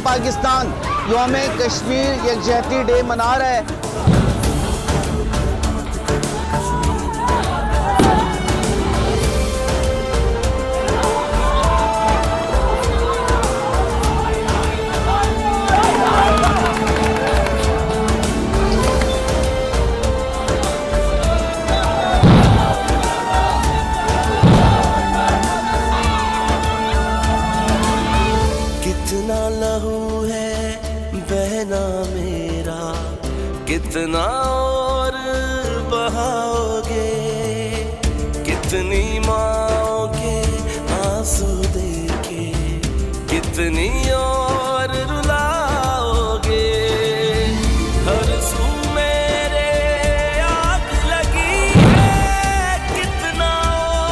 Pakistan यौम-ए-कश्मीर यकजहती day मना रहा है। कितना लहू है बहना मेरा, कितना और बहाओगे, कितनी माँओं के आंसू देके कितनी और रुलाओगे। हर सू मेरे आग लगी है, कितना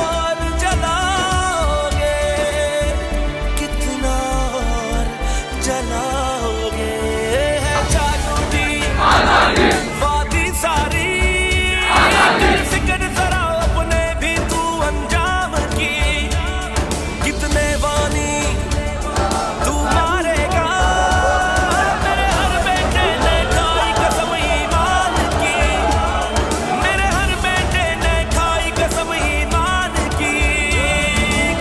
और जलाओगे, कितना और जलाओगे। वादी सारी फिक्र जरा अपने भी तू अंजाम की, कितने वानी तू मारेगा। मेरे हर बेटे ने खाई कसम ईमान की, मेरे हर बेटे ने खाई कसम ईमान की।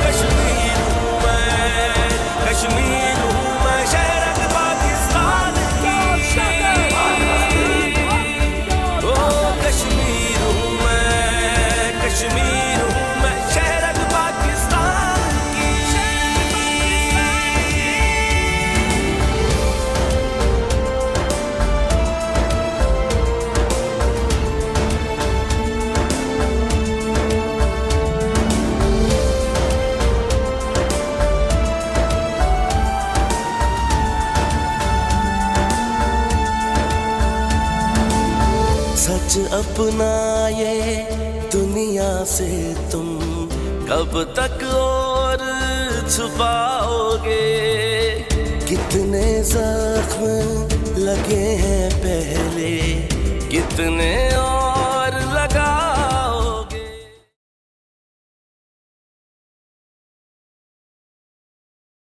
कश्मीर हूँ मैं, कश्मीर हूँ मैं, शहर पाकिस्तान की। ओ कश्मीर हूँ मैं, कश्मीर हूँ मैं, शहर पाकिस्तान की। सच अपना ये दुनिया से तुम कब तक और छुपाओगे। कितने जख्म लगे हैं पहले, कितने और